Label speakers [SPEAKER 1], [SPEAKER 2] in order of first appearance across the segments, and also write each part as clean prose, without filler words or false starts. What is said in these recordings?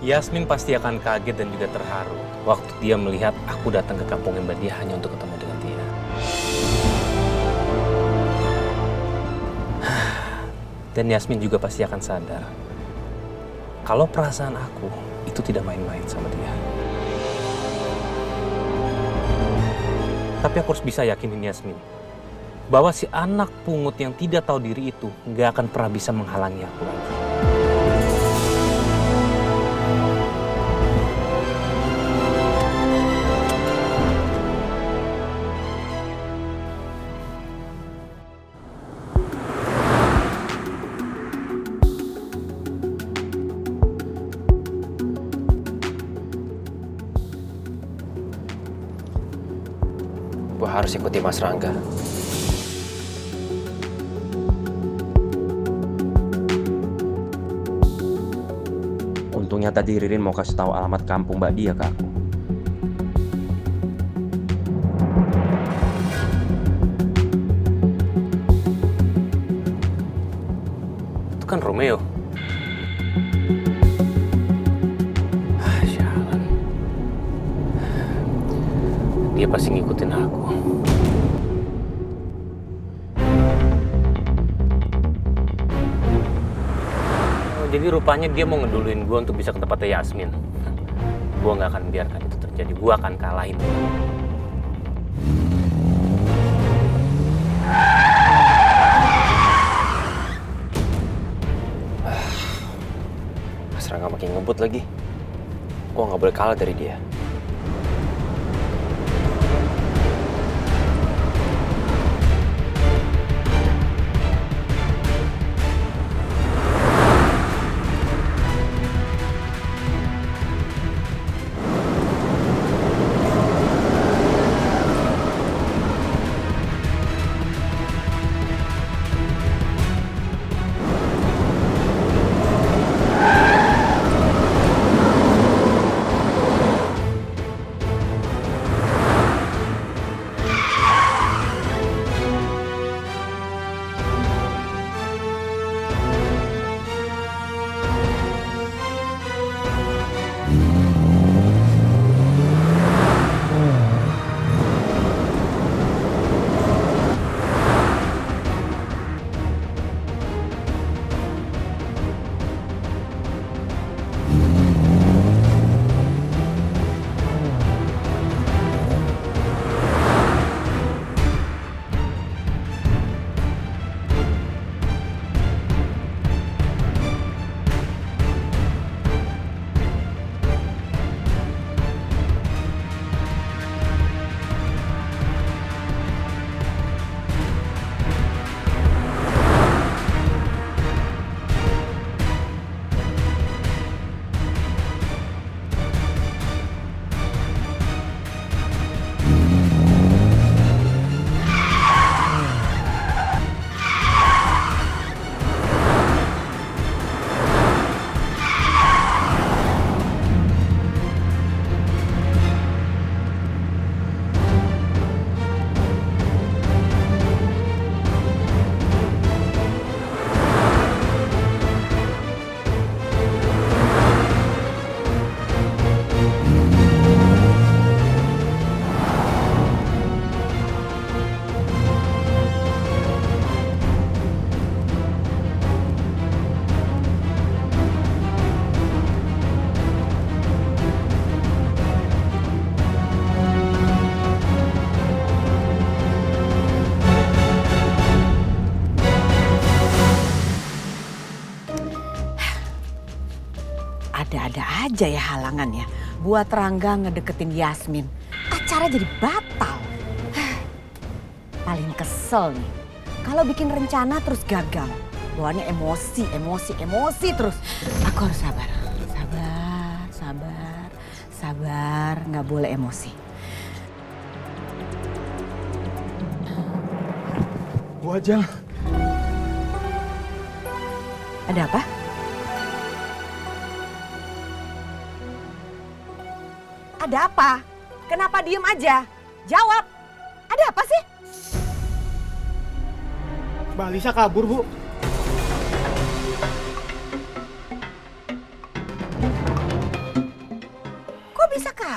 [SPEAKER 1] Yasmin pasti akan kaget dan juga terharu waktu dia melihat aku datang ke kampungnya Mbak Dia hanya untuk ketemu dengan dia. Dan Yasmin juga pasti akan sadar kalau perasaan aku itu tidak main-main sama dia. Tapi aku harus bisa yakinin Yasmin bahwa si anak pungut yang tidak tahu diri itu nggak akan pernah bisa menghalangi aku lagi.
[SPEAKER 2] Gue harus ikuti Mas Rangga. Untungnya tadi Ririn mau kasih tahu alamat kampung Mbak Dia ke aku.
[SPEAKER 1] Itu kan Romeo. Sialan. Dia pasti ngikutin aku. Oh, jadi rupanya dia mau ngeduluin gue untuk bisa ke tempatnya Yasmin. Gue nggak akan biarkan itu terjadi. Gue akan kalahin.
[SPEAKER 2] Mas Rangga makin ngebut lagi. Gue nggak boleh kalah dari dia.
[SPEAKER 3] Ada-ada aja ya halangannya buat Rangga ngedeketin Yasmin. Acara jadi batal. Paling kesel nih kalau bikin rencana terus gagal. Bawaannya emosi terus. Aku harus sabar. Sabar, nggak boleh emosi.
[SPEAKER 4] Bu Ajeng.
[SPEAKER 3] Ada apa? Ada apa? Kenapa diem aja? Jawab. Ada apa sih?
[SPEAKER 4] Mbak Lisa kabur, Bu.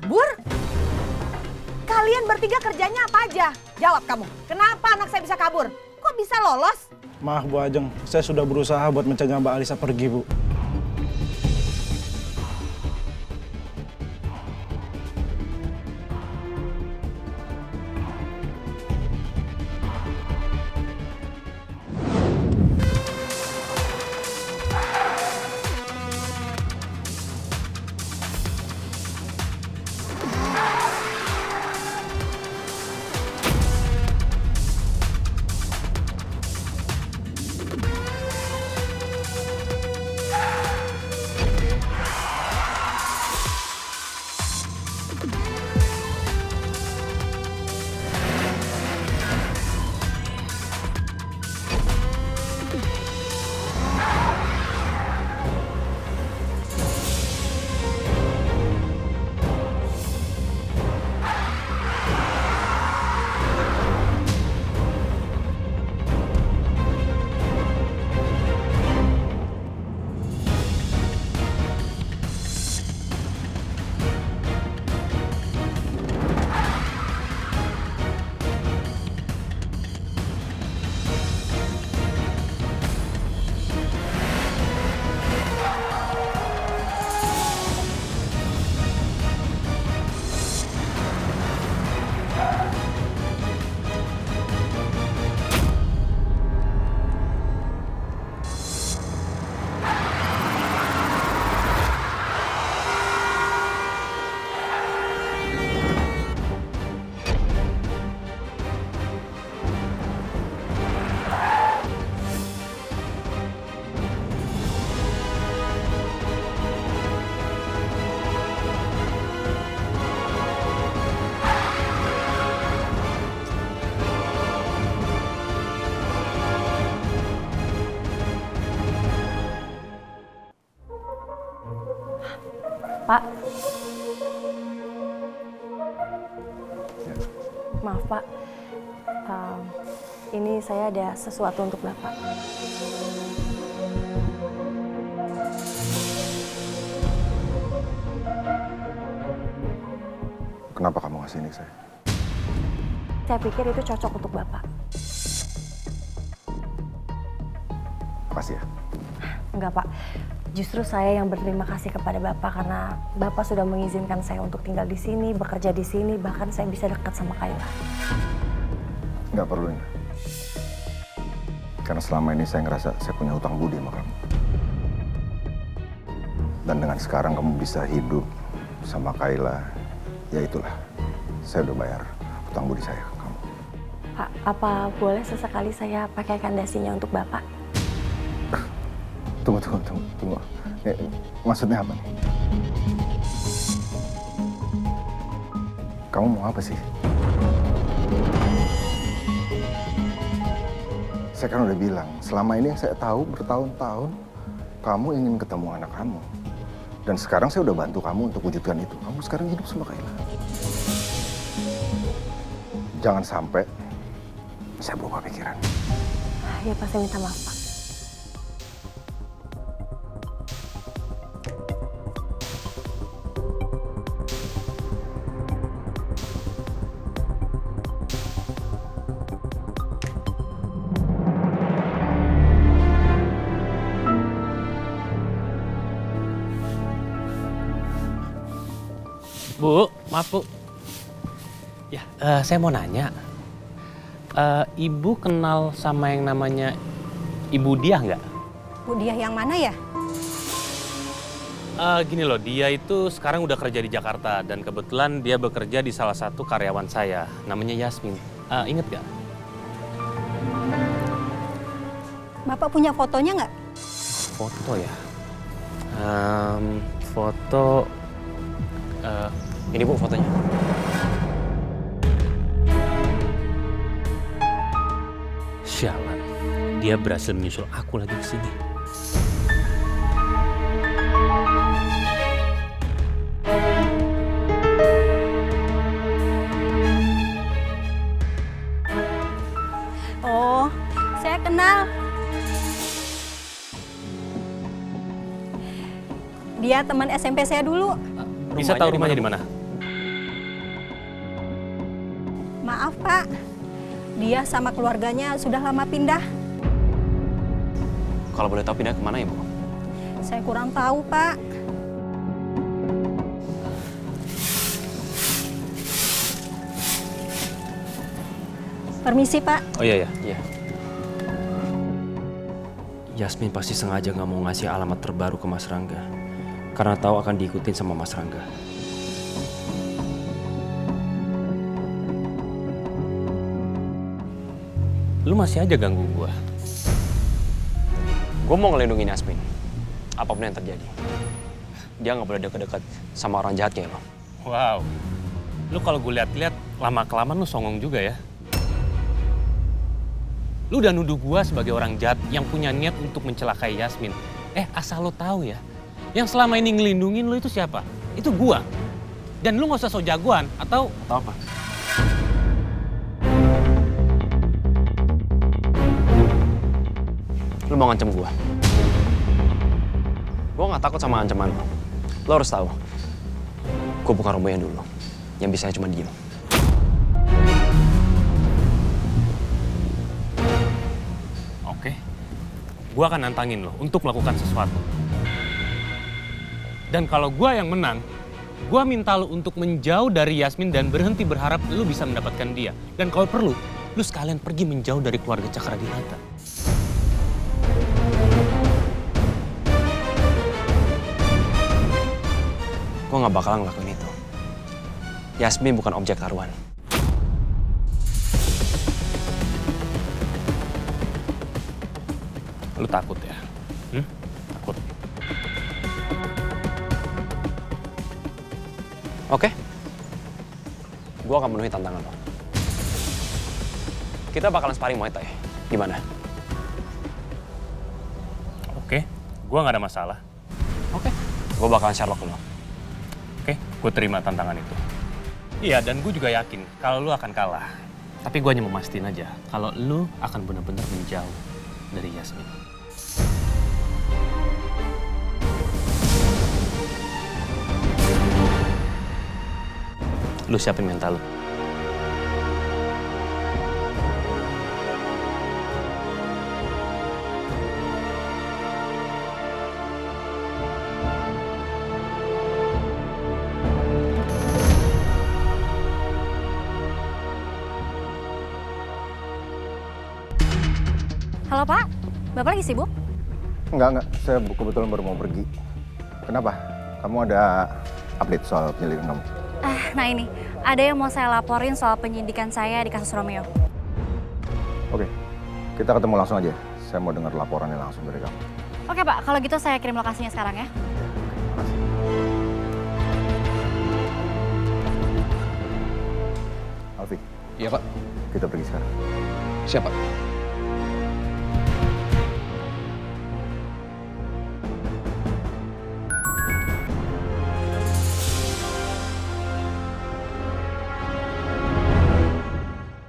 [SPEAKER 3] kabur? Kalian bertiga kerjanya apa aja? Jawab kamu, kenapa anak saya bisa kabur? Kok bisa lolos?
[SPEAKER 4] Maaf Bu Ajeng, saya sudah berusaha buat mencegah Mbak Alisa pergi Bu.
[SPEAKER 5] Pak. Maaf Pak, ini saya ada sesuatu untuk Bapak.
[SPEAKER 6] Kenapa kamu ngasih ini ke saya?
[SPEAKER 5] Saya pikir itu cocok untuk Bapak.
[SPEAKER 6] Makasih ya.
[SPEAKER 5] Enggak Pak, justru saya yang berterima kasih kepada Bapak karena Bapak sudah mengizinkan saya untuk tinggal di sini, bekerja di sini, bahkan saya bisa dekat sama Kayla.
[SPEAKER 6] Nggak perlu, Nina. Karena selama ini saya ngerasa saya punya hutang budi sama kamu. Dan dengan sekarang kamu bisa hidup sama Kayla, ya itulah. Saya udah bayar hutang budi saya ke kamu.
[SPEAKER 5] Pak, apa boleh sesekali saya pakaikan dasinya untuk Bapak?
[SPEAKER 6] Tunggu. Maksudnya apa nih? Kamu mau apa sih? Saya kan udah bilang, selama ini yang saya tahu bertahun-tahun, kamu ingin ketemu anak kamu. Dan sekarang saya udah bantu kamu untuk wujudkan itu. Kamu sekarang hidup sama Kayla. Jangan sampai saya berubah pikiran.
[SPEAKER 5] Ya Pak, saya minta maaf Pak.
[SPEAKER 1] Bu, maaf Bu. Ya, saya mau nanya. Ibu kenal sama yang namanya Ibu Diah nggak?
[SPEAKER 3] Bu Diah yang mana ya?
[SPEAKER 1] Gini loh, dia itu sekarang udah kerja di Jakarta dan kebetulan dia bekerja di salah satu karyawan saya, namanya Yasmin. Ingat nggak?
[SPEAKER 3] Bapak punya fotonya nggak?
[SPEAKER 1] Foto ya? Foto... ini Bu fotonya. Sialan, dia berhasil menyusul aku lagi ke sini.
[SPEAKER 3] Oh, saya kenal. Dia teman SMP saya dulu.
[SPEAKER 1] Bisa tahu rumahnya di mana?
[SPEAKER 7] Dia sama keluarganya sudah lama pindah.
[SPEAKER 2] Kalau boleh tahu pindah kemana, Ibu?
[SPEAKER 7] Saya kurang tahu, Pak. Permisi, Pak.
[SPEAKER 1] Oh iya ya.
[SPEAKER 2] Iya. Yasmin pasti sengaja nggak mau ngasih alamat terbaru ke Mas Rangga. Karena tahu akan diikutin sama Mas Rangga.
[SPEAKER 1] Lu masih aja ganggu gua.
[SPEAKER 2] Gue mau ngelindungin Yasmin. Apapun yang terjadi. Dia nggak boleh deket-deket sama orang jahat kayak lo.
[SPEAKER 1] Wow. Lu kalau gue lihat-lihat lama-kelamaan lu songong juga ya. Lu udah nuduh gua sebagai orang jahat yang punya niat untuk mencelakai Yasmin. Asal lu tahu ya, yang selama ini ngelindungin lu itu siapa? Itu gua. Dan lu nggak usah sok jagoan atau
[SPEAKER 2] Apa? Lu mau ngancem gue? Gue gak takut sama ancaman lo. Lo harus tahu, gue bukan Romo yang dulu, yang bisanya cuma diem.
[SPEAKER 1] Oke, gua akan nantangin lo untuk melakukan sesuatu. Dan kalau gua yang menang, gua minta lo untuk menjauh dari Yasmin dan berhenti berharap lo bisa mendapatkan dia. Dan kalau perlu, lo sekalian pergi menjauh dari keluarga Cakradinata.
[SPEAKER 2] Gue gak bakalan ngelakuin itu. Yasmin bukan objek taruhan.
[SPEAKER 1] Lu takut ya? Takut.
[SPEAKER 2] Oke? Gue akan memenuhi tantangan lo. Kita bakalan sparring Muay Thai. Gimana?
[SPEAKER 1] Oke, gua nggak ada masalah.
[SPEAKER 2] Oke. Gue bakalan Sherlock lo.
[SPEAKER 1] Oke, gue terima tantangan itu. Iya, dan gue juga yakin kalau lu akan kalah. Tapi gue hanya memastikan aja kalau lu akan benar-benar menjauh dari Yasmin. Lu siapin mental lu.
[SPEAKER 5] Halo Pak, Bapak lagi sibuk?
[SPEAKER 6] Enggak. Saya kebetulan baru mau pergi. Kenapa? Kamu ada update soal penyelidikan kamu?
[SPEAKER 5] Nah ini, ada yang mau saya laporin soal penyidikan saya di kasus Romeo.
[SPEAKER 6] Oke, kita ketemu langsung aja. Saya mau dengar laporannya langsung dari kamu.
[SPEAKER 5] Oke Pak, kalau gitu saya kirim lokasinya sekarang ya.
[SPEAKER 6] Makasih. Alfi.
[SPEAKER 8] Iya, Pak.
[SPEAKER 6] Kita pergi sekarang.
[SPEAKER 8] Siapa?